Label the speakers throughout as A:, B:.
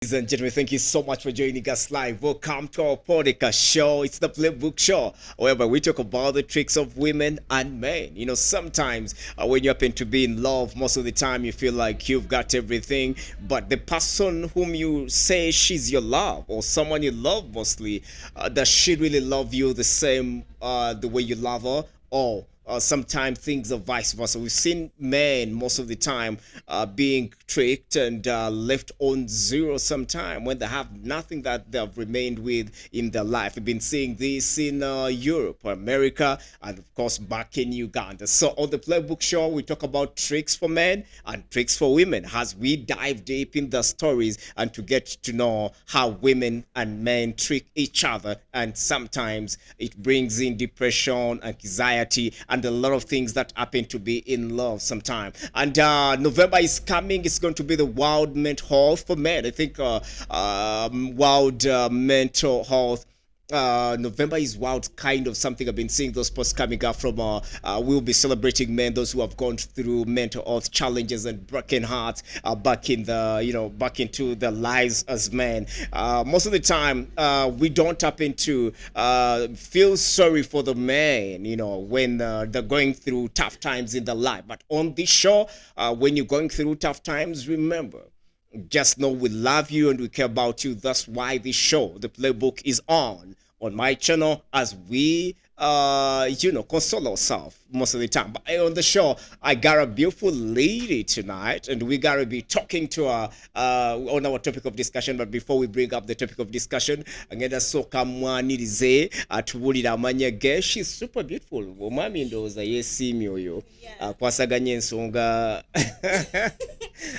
A: Ladies and gentlemen, thank you so much for joining us live. Welcome to our podcast show. It's the Playbook Show, whereby we talk about the tricks of women and men. You know, sometimes when you happen to be in love, most of the time you feel like you've got everything, but the person whom you say she's your love or someone you love mostly, does she really love you the same the way you love her? Or sometimes things are vice versa. We've seen men most of the time being tricked and left on zero sometime when they have nothing that they've remained with in their life. We've been seeing this in Europe, America, and of course back in Uganda. So on the Playbook Show, we talk about tricks for men and tricks for women as we dive deep in the stories and to get to know how women and men trick each other. And sometimes it brings in depression, anxiety, and a lot of things that happen to be in love sometimes. And November is coming. It's going to be the World Mental Health for men. I think World Mental Health. November is wild, kind of something. I've been seeing those posts coming up from. We'll be celebrating men, those who have gone through mental health challenges and broken hearts, back in the back into their lives as men. Most of the time, we don't happen to feel sorry for the men, when they're going through tough times in their life. But on this show, when you're going through tough times, remember, just know we love you and we care about you. That's why this show, the Playbook, is on my channel as we console ourselves most of the time. But on the show, I got a beautiful lady tonight, and we gotta be talking to her on our topic of discussion. But before we bring up the topic of discussion, ngenda soka mwanirize atubulira amanya ge. She's super beautiful. Omwami ndowooza yeesiimye oyo akwasaganya ensonga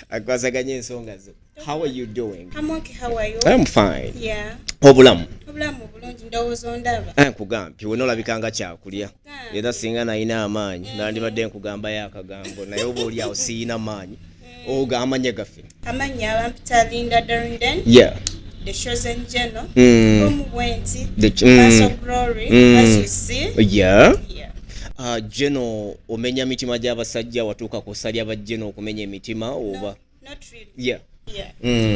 A: akwasaganya ensonga zo. How are you doing?
B: I'm okay. How are you?
A: I'm fine.
B: Yeah.
A: Obulamu
B: bulungi ndowooza ondaba.
A: Nkugambye wena olabikanga kyakulya era singa nalina amaanyi nandibadde nkugambayo akagambo naye oba oli awo siyina maanyi oga amanya gaffe
B: Amanya abampita Linda Darnden.
A: yeah
B: The chosen general. Wenti.
A: The
B: Pass of glory. As you see.
A: yeah
B: Yeah.
A: Jeno omenya mitima gy'abasajja watuuka ku ssali abajjeno okumenya emitima oba
B: Not really.
A: yeah
B: Yeah.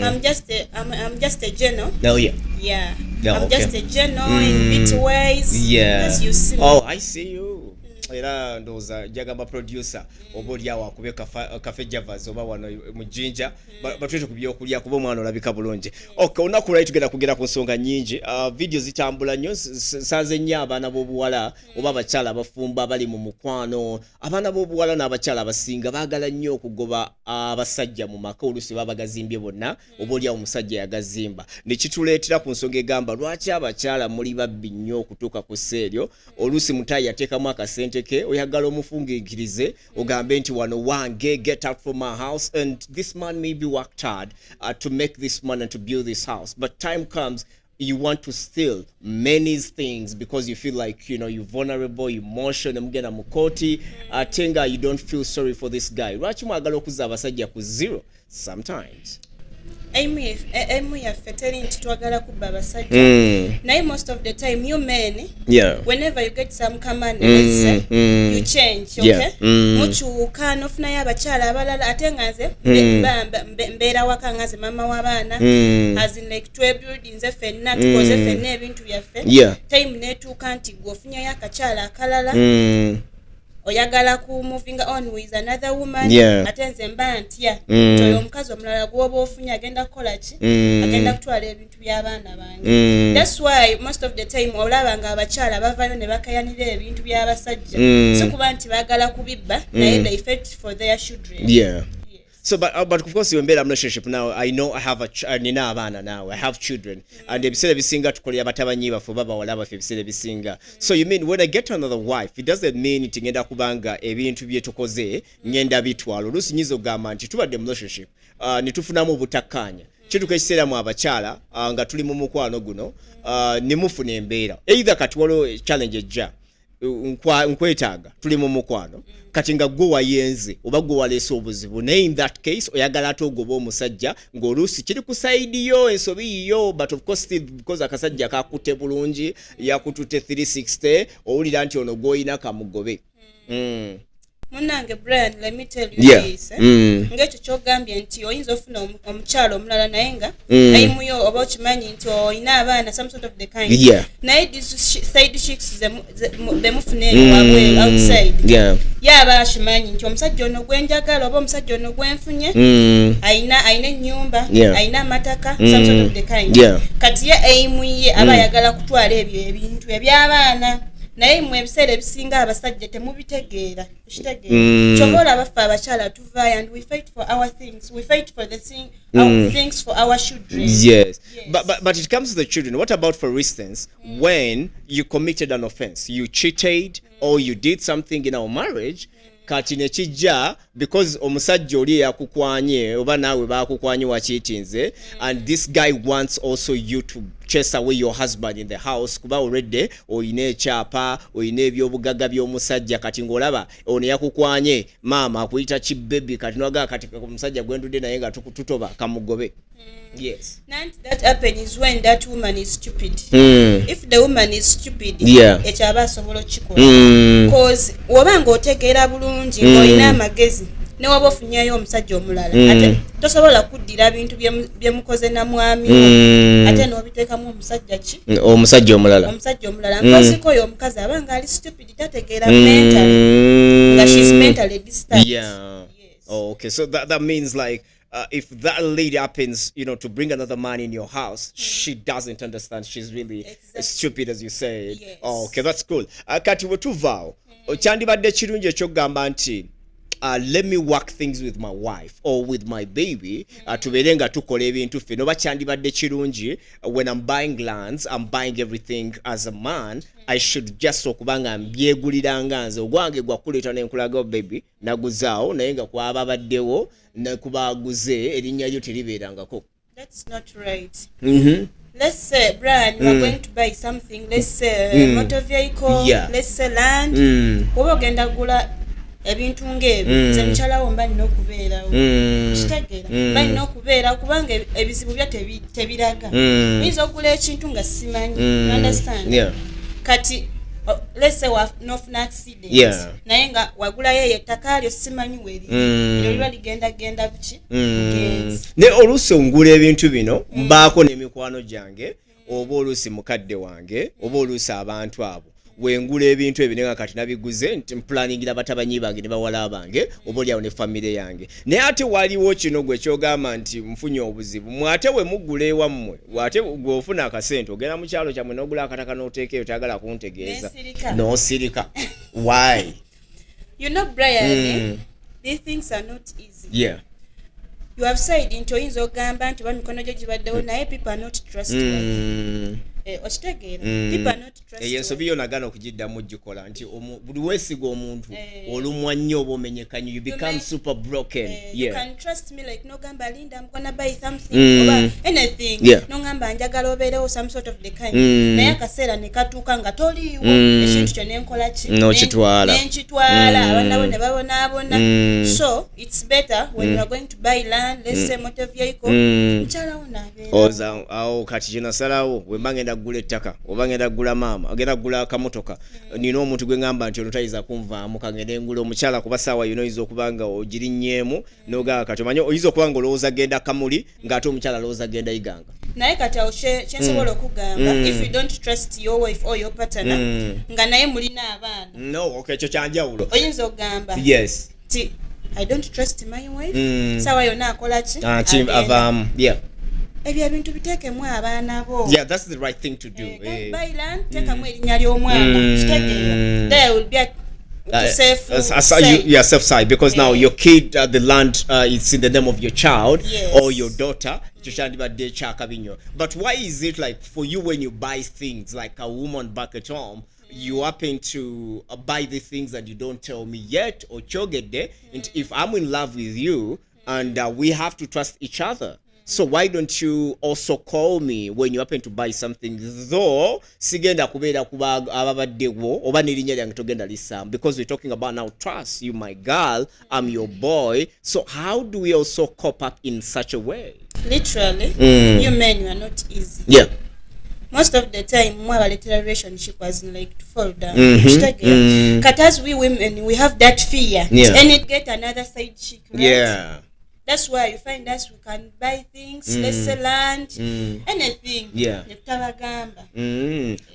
B: I'm just a general.
A: oh yeah
B: Yeah.
A: Yeah,
B: I'm
A: okay.
B: just a general in bit ways.
A: yeah
B: As you see.
A: oh I see you era ndowooza jagamba producer oba oli awo akube kafe javas oba wano mu Jinja batwete ku byokulya kuba omwana olabika bulungi. Okay, olunaku lwali tugenda kugera ku nsonga nnyingi. Video zitambula nnyo, nsanze nnyo abaana b'obuwala oba abakyala abafumba abali mu mukwano. Abaana b'obuwala n'abakyala abasinga baagala nnyo okugoba abasajja mu maka oluusi baba bagazimbye bonna oba oli awo omusajja yagazimba. Ne kituleetera ku nsonga egamba lwaki abakyala muli babbi nnyo okutuuka ku sseeryo. Oluusi mutayi yateekamu akasente ke oyagala omufungikirize ogambe nti wano wange, get out from my house, and this man maybe worked hard to make this money and to build this house, but time comes you want to steal many things because you feel like you're vulnerable, emotional, mugenda mukoti atenga you don't feel sorry for this guy. Lwaki mwagala okuzza abasajja ku zero sometimes?
B: Emu yaffe teri nti twagala kubba abasajja. Naye most of the time you men,
A: yeah,
B: whenever you get some command, let's say, you change, okay?
A: Yeah.
B: Mukyuka nofunayo abakyala abalala ate nga nze mbeera waka nga nze mama w'abaana, as in like twebuild nze ffenna tukoze ffenna ebintu byaffe.
A: Yeah.
B: Time neetuuka nti gwe ofunyayo akakyala akalala. Oyagala ku moving on with another woman.
A: Yeah.
B: Ate nze mba ntya oyo omukazi omulala gwoba ofunye agenda kukola ki, agenda kutwala ebintu by'abaana bange. That's why most of the time olaba nga abakyala bavayo ne bakayanira ebintu by'abasajja so kuba nti baagala kubibba naye they fight for their children.
A: Yeah. So, but of course, you're in a relationship now. I know I have nina abana now. I have children, and they say bisinga tukolera batabanyiba for baba walaba fe bisere bisinga. So you mean when I get another wife, it doesn't mean it ngenda kubanga ebintu bye tukoze ngenda bitwalo. Lusi nyizo gamba nti tubadde mu relationship. Nitufunamu obutakkaanya. Kituka ekiseera mu abakyala nga tuli mu mukwano guno ne mufuna embeera. Either kati waliwo challenge ejja. Nkwetaaga tuli mu mukwano kati nga gwe wayenze oba gwe waleese obuzibu naye in that case oyagala ate ogoba omusajja ng'oluusi kiri ku saidi yo ensobi yiyo, but of course still because akasajja kakutte bulungi yakutute 360 owulira nti ono gw'olina kamugobe.
B: Munange Brian, let me tell you
A: Yeah.
B: this.
A: Mm.
B: Kyogambye nti oyinza ofuna omukyalo omulala naye nga ayimuyo oba okimanyi nti oyina abaana some sort of the kind.
A: Yeah.
B: Naye these side chicks bemufuna eyo wabwe outside.
A: Yeah.
B: Yaba akimanyi nti omusajja ono gwenjagala oba omusajja ono gwenfunye ayina ennyumba ayina amataka some sort of the kind.
A: Yeah.
B: Kati ye ayimuye aba ayagala kutwala ebyo ebintu eby'abaana. Naye mu ebiseera ebisinga abasajja temubitegeera kitegeera kyobola abafa abakyala tuvaayo and we fight for our things, we fight for the thing, our things for our children.
A: Yes. But it comes to the children. What about, for instance, when you committed an offense, you cheated or you did something in our marriage, kati ne kijja because omusajja oli yakukwanye oba naawe bakukwanye wakiitinze and this guy wants also you to chase away your husband in the house kuba already oyina ekyapa oyina ebyobugagga by'omusajja kati ng'olaba ono yakukwanye maama akuyita kibebi kati nogaa kati omusajja gwendudde naye nga tutoba kamugobe. Yes.
B: And that happens when that woman is stupid. If the woman is stupid, ekyaba asobola okikola. Because wobanga otegeera bulungi ng'olina amagezi ne waba ofunyayo omusajja omulala ate tosobola kuddira bintu byemukoze na mwami ate n'obiteekamu omusajja omulala nkosiko oyo omukazi abanga ali stupid tategeera mentally nga she's mentally disturbed.
A: Yeah. Yes. Oh, okay, so that means like if that lady happens, to bring another man in your house, she doesn't understand. She's really stupid, as you said.
B: Yes.
A: Oh, okay, that's cool. Kati wetuvaawo kyandibadde kirungi ekyokugamba nti let me work things with my wife or with my baby tubeere nga tukola ebintu ffe noba kyandibadde kirungi when I'm buying lands, I'm buying everything as a man. I should just okuba nga mbyegulira nga nze ogwange gwakuleeta nenkulaga baby naguzaawo naye nga kwaba baddewo nekubaguze erinnya lyo teribeerangako.
B: That's not right. Let's say, Brian, you are going to buy something. Let's say motor vehicle. Let's say land. Oba ogenda gula ebintu ng'ebyo nze mukyalawo mba nina okubeerawo kitegeera mba nina okubeerawo kubanga ebizibu byo tebiraga oyinza okugula ekintu nga simanyi understand kati let's say nofuna accident naye nga wagulayo eyo ettaka lyo simanyi weri eryo liba ligenda buki
A: ne oluusi ngula ebintu bino mbaako n'emikwano gyange oba oluusi mukadde wange oba oluusi abantu abo wengula ebintu ebinenga kati nabiguze mplaningira batabanyi bange ne bawala bange obolyawo ne family yange naye ate waliwo kino gwe kyogamba nti mfunye obuzibu mwate we mugule wammwe wate gwofuna akasente ogenda mu kyalo kyamwe n'ogula akataka n'oteekeyo tayagala kuntegeeza n'osirika why
B: Brian these things are not easy. You have said nti oyinza ogamba nti oba mikono gyo gibaddewo naye people are not trustworthy. Okitegeera people are not trustworthy.
A: Ensobi yo nagana okugiddamu gikola nti buli weesiga omuntu olumwa nnyo oba omenyekanye you become super broken.
B: You can trust me like nogamba Linda I'm gonna buy something oba anything nogamba njagala obeerewo some sort of the kind naye akaseera ne katuuka nga toliiwo ekintu kyo nenkola ki
A: n'okitwala
B: abaana bo ne babonaabona. So it's better when you are going to buy land, let's say motor vehicle mukyalawo n'abeera
A: awo kati kinasalawo wemba ngenda kugula ettaka oba ngenda kugula maama agenda kugula akamotoka nina omuntu gwe ngamba nti ono tayiza kunvaamu kangende ngula omukyala kuba saawa yino oyinza okuba nga ogirinnyeemu n'ogaa kati omanyi oyinza okuba nga olowooza genda kamuli ng'ate omukyala alowooza genda yiganga
B: naye kati awo kyensobola okugamba if you don't trust your wife or your partner nga naye mulina abaana
A: ekyo kyanjawulo
B: oyinza okugamba ti I don't trust my wife saawa yonna akola ki
A: avaamu
B: ebyo ebintu biteekemu abaana bo.
A: That's the right thing to do.
B: Buy land, teekamu erinnya ly'omwana kitegeera there will be a
A: safe side because now your kid the land is in the name of your child or your daughter but why is it like for you when you buy things like a woman back at home you happen to buy the things that you don't tell me yet or chogede and if I'm in love with you and we have to trust each other. So why don't you also call me when you happen to buy something though sigenda kubeera kuba ababaddewo oba n'erinnya lyange togenda lisaamu because we're talking about now trust you my girl I'm your boy so how do we also cope up in such a way?
B: Literally you men you are not easy. most of the time mwabaletera relationship as in like to fall down. But as we women, we have that fear and it get another side chick, right?
A: Yeah.
B: That's why you find us we can buy things, let's sell land, anything.
A: Yeah.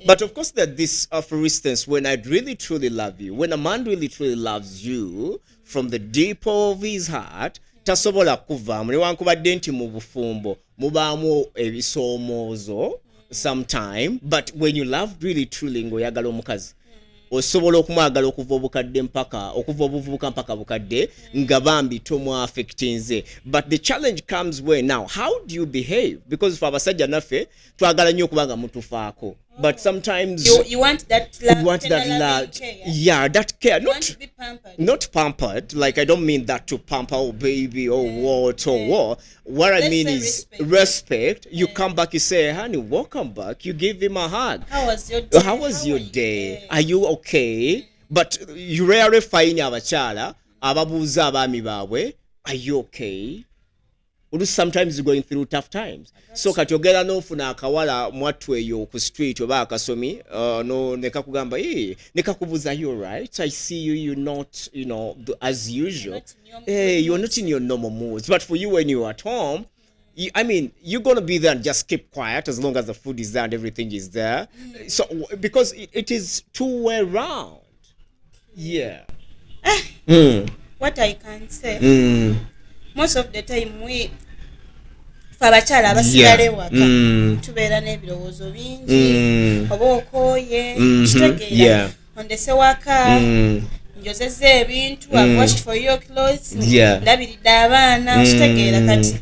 A: But of course that this, for instance, when I really truly love you, when a man really truly loves you from the deep of his heart, tasobola kuvaamu newankubadde nti mu bufumbo mubaamu ebisoomoozo sometime, but when you love really truly ng'oyagala omukazi osobola okumwagala okuva obukadde mpaka okuva obuvubuka mpaka bukadde nga bambi tomwafectinze. But the challenge comes when now how do you behave, because for abasajja naffe twagala nnyo okuba nga mutufaako, but sometimes
B: you want that love,
A: you want that love, yeah, that care, not pampered, like I don't mean that to pamper, oh baby, oh what or what I mean is respect. You come back, you say, honey, welcome back, you give him a hug.
B: How was your
A: day? Are you okay? But you rarely find abakyala ababuuza abaami baabwe, are you okay? Sometimes you're going through tough times. So kati ogera n'ofuna akawala mwattu eyo ku street oba akasomi no nekakugamba nekakubuuza, you right? I see you're not, as usual. You're not in your normal moods. But for you when you're at home, you're going to be there and just keep quiet as long as the food is there and everything is there. So because it is two-way round. Yeah.
B: What I can say, most of the time we abakyala abasigala ewaka tubeera n'ebirowoozo bingi oba okooye kitegeera ondese waka njozezza ebintu, I've washed for your clothes, ndabiridde abaana kitegeera kati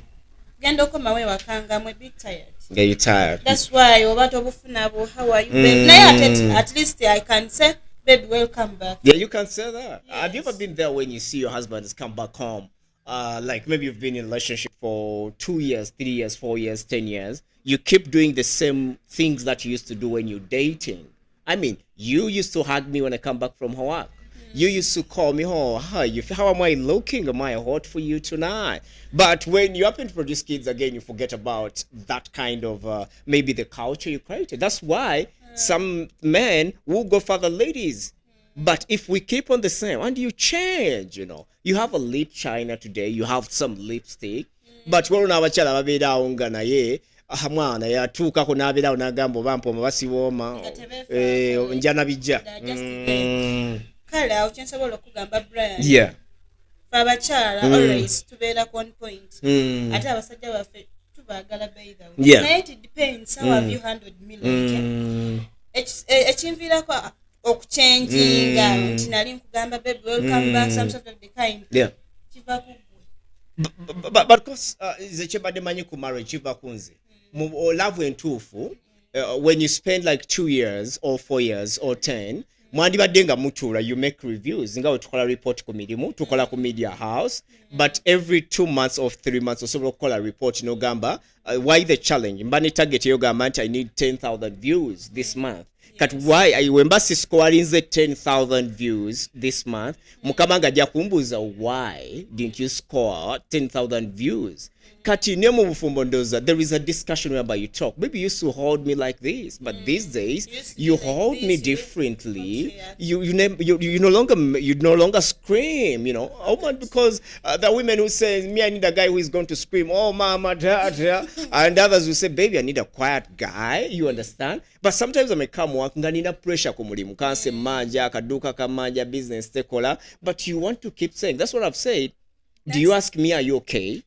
B: genda okomawo ewaka nga I'm a bit tired.
A: Yeah, you're tired.
B: That's why oba tobufuna bo, how are you babe? Naye at least I can say baby welcome back.
A: Yeah, you can say that. Have you ever been there when you see your husband has come back home? Like maybe you've been in a relationship for 2 years, 3 years, 4 years, 10 years. You keep doing the same things that you used to do when you're dating. You used to hug me when I come back from work. You used to call me, how am I looking? Am I hot for you tonight? But when you happen to produce kids again, you forget about that kind of maybe the culture you created. That's why some men will go for the ladies. But if we keep on the same, and you change, you have a lip shiner today, you have some lipstick, but we're not abachala babeda onga na ye, mwana yatuukako n'abeerawo n'agamba oba mpoma basiwooma njana bijja.
B: Kale awo kye nsobola okugamba Brian, abakyala always tubeera on point, ate abasajja baffe tubaagala by the way. Naye it depends how have you handled me. Ekinviirako okuchanginga nti nali nkugamba baby welcome back, some sort of the kind. Kiva kugwe.
A: But because ze kyebadde manyi ku marriage kiva kunze mu love entuufu, when you spend like 2 years or 4 years or 10, mwandibadde nga mutuula, you make reviews nga wetukola report ku mirimu tukola ku media house, but every 2 months or 3 months osobola okukola report nogamba why the challenge mba ne target eyogamba nti I need 10,000 views this month. Kat why wemba siscorinze 10,000 views this month, mukama nga ajja kumbuuza why didn't you score 10,000 views. Kati ne mu bufumbo ndoza there is a discussion whereby you talk, maybe you used to hold me like this, but these days you hold me differently. You no longer scream, oh man, because the women who say me I need a guy who is going to scream, oh mama dad, and others who say baby I need a quiet guy, you understand. But sometimes I may come work nga nina pressure ku mulimu kanse manja akaduka kamanja business tekola, but you want to keep saying, that's what I've said. Do you ask me are you okay?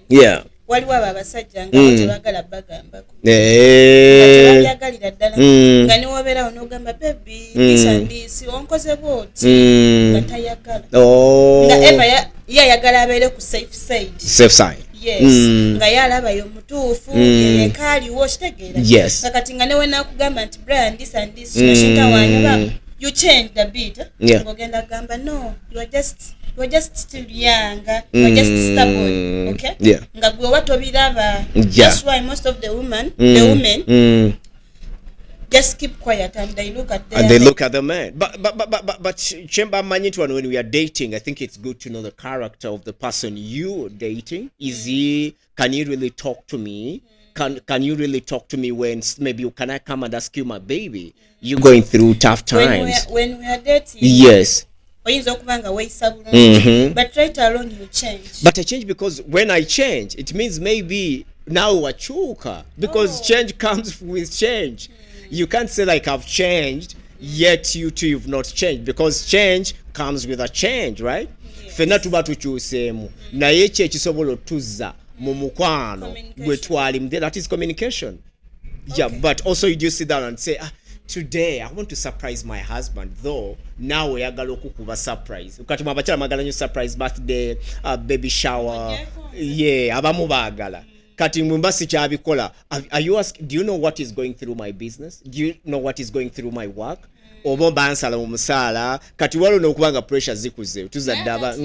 B: Yeah. Waliwo abasajja nga tebagala bagambako. Tebagalira ddala nga niwobeerawo n'ogamba baby this and this onkoze bwoti nga tayagala. Nga eva yayagala abeere ku safe side. Yes. Nga yalaba yo mutuufu yekaaliwo kitegeera. Kakati nga newe nakugamba nti Brian this and this kinashintawanya you changed a bit. Ngogenda gamba no, you are just still young, you are just stubborn, okay? Nga gwe watobiraba. That's why most of the women just keep quiet and they look at their
A: And they look at the man. But Chemba Manyitwan, when we are dating, I think it's good to know the character of the person you're dating. Is he? Can you really talk to me? Can you really talk to me when maybe can I come and ask you, my baby? You going through tough times.
B: When we are dating.
A: Yes.
B: But right along you change.
A: But I change because when I change, it means maybe now wachuka. Because change comes with change. You can't say like I've changed, yet you two you've not changed. Because change comes with a change, right? Fena tuba tukyusemu. Naye ekyo ekisobola otuza mu mukwano gwe twali. That is communication. Yeah, but also you just sit down and say, today I want to surprise my husband, though now we are going to surprise. Ukati mabachala magala nyo surprise birthday, baby shower. Yeah, abamu bagala. Kati mumbasi cha abikola. Are you asking, do you know what is going through my business? Do you know what is going through my work? Obo bansala mu musala. Kati walo no kubanga pressure zikuze. Tuzadaba.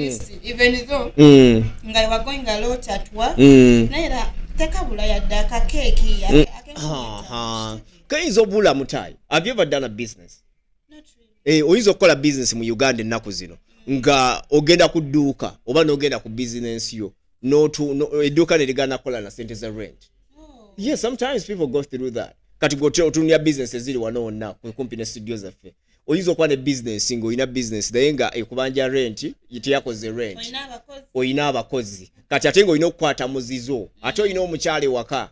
B: Even though ngai wa going a lot at work. Naira tekabula yadda ka cake
A: Kaizobula mutai. Have you ever done a business?
B: Not really.
A: Oyizo kola business mu Uganda ennaku zino. Nga ogenda kuduuka oba n'ogenda ku business yo. No eduuka ne ligana kola na sente za rent. Yes, sometimes people go through that. Kati gotunya business ezili wanoona kumpi ne studio zaffe. Oyizo kwa ne business ngo ina business naye nga ekubanja rent yitiyakoze rent. Oyina abakozi. Kati ate ngo oyina okukwata muzizo. Ate oyina omukyale waka.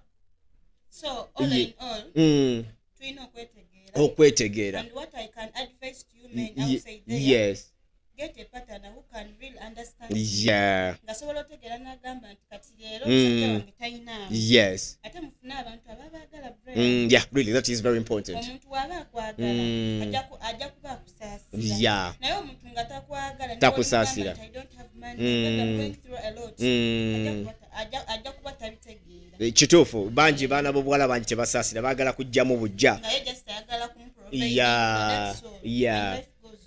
B: So all in all, tulina okwetegeera. And what I can advise to you men outside there,
A: yes,
B: get a partner who can really understand.
A: Yeah.
B: Ngasobola otegeera n'agamba nti kati leero omusajja wange talina.
A: Yes.
B: Ate mufune abantu abaagala brain.
A: Yeah, really, that is very important.
B: Omuntu waba akwagala ajja kuba akusaasira.
A: Yeah.
B: Naye omuntu nga takwagala
A: takusaasira.
B: I don't have money. I'm going through a lot. Ajja kuba tabitegeera.
A: Kituufu bangi baana b'obuwala bangi tebasaasira baagala kujjamu bujja.
B: Naye just ayagala kumuprovide.
A: Yeah.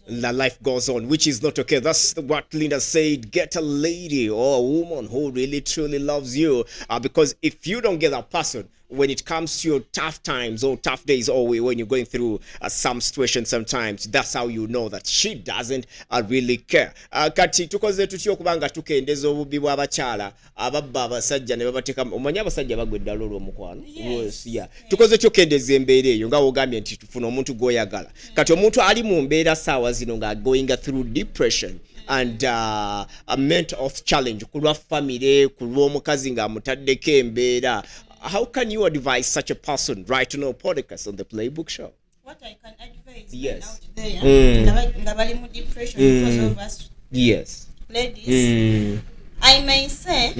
A: The life goes on, which is not okay. That's what Linda said. Get a lady or a woman who really truly loves you, because if you don't get that person when it comes to your tough times or tough days, or when you're going through some situation, sometimes that's how you know that she doesn't really care. Kati tukoze tutyo kubanga tukendeza obubi bw'abakyala ababba abasajja ne babateeka omanyi abasajja bagwedda lolo omukwano. Yes, yeah. Tukoze tukendeza embeera eyo nga wogambye nti tufuna omuntu gw'oyagala. Kati omuntu ali mu mbeera saawa zino nga going through depression and a mental health challenge kulwa family kulwa omukazi nga amutaddeko embeera. How can you advise such a person right now podcast on the Playbook Show?
B: What I can advise
A: yes.
B: out there, nga bali mu depression because of us.
A: Yes.
B: Ladies, I may say,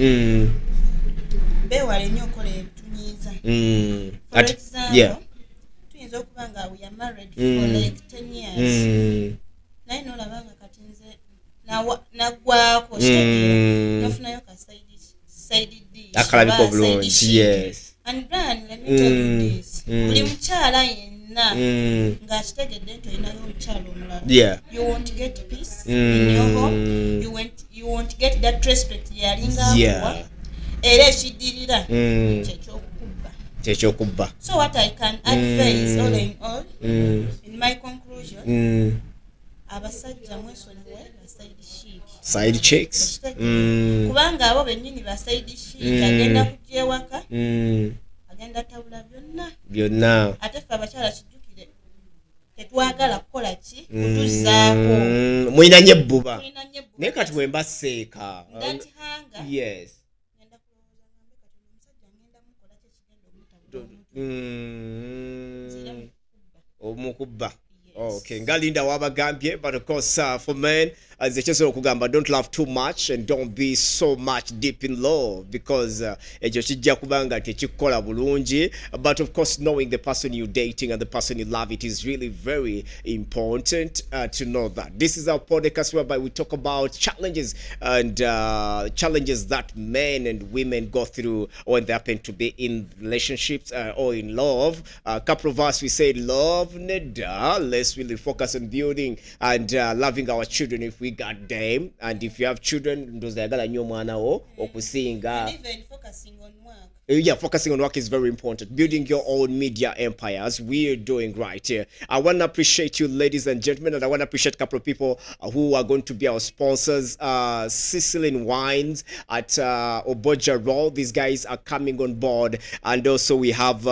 B: bewale nnyo okola ebitunyiiza. For example, tuyinza okuba nga we are married for like 10 years. Naye n'olaba nga kati nze nagwako nofunayo ka side dish.
A: Akalabiko bulungi, yes.
B: And Brian, let me tell you this. Buli mukyala yenna ng'akitegedde nti olinayo omukyala omulala.
A: Yeah.
B: You won't get peace in your home. You won't get that respect yalinga akuwa. Era ekiddirira
A: kyekyokuba.
B: So what I can advise all in all, in my conclusion, abasajja mwesonyiwe
A: side chicks.
B: Kubanga abo bennyini ba side chick agenda kujja ewaka agenda tabula byonna. Ate ffe abakyala kijjukire tetwagala kukola ki kutuzaako.
A: Mulina nnyo ebbuba naye kati bwe mbaseeka. Yes. Omukubba. Okay, Ngalinda wabagambye, but of course for men, as the chesero kugamba, don't love too much and don't be so much deep in love, because ekyo kijja kubanga tekikola bulungi. But of course, knowing the person you're dating and the person you love, it is really very important to know that. This is our podcast whereby we talk about challenges and challenges that men and women go through when they happen to be in relationships or in love. A couple of us, we say love, neda. Let's really focus on building and loving our children if we got them, and if you have children, those that are new mwana o okusinga.
B: Even focusing on work.
A: Yeah, focusing on work is very important. Building your own media empire, as we're doing right here. I want to appreciate you, ladies and gentlemen, and I want to appreciate a couple of people who are going to be our sponsors. Sicilian Wines at Oboja Raw. These guys are coming on board, and also we have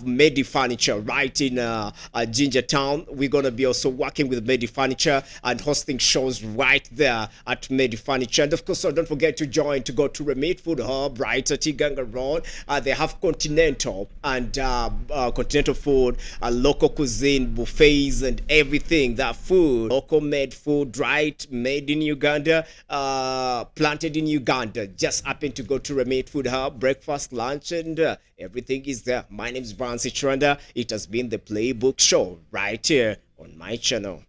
A: Medi Furniture right in Ginger Town. We're gonna be also working with Medi Furniture and hosting shows right there at Medi Furniture. And of course, so don't forget to join to go to Remit Food Hub right at Iganga Road. They have continental and continental food, local cuisine, buffets, and everything. That food, local made food, right, made in Uganda, planted in Uganda. Just happen to go to Remit Food Hub, breakfast, lunch, and everything is there. My name is Brian Sichiranda. It has been the Playbook Show right here on my channel.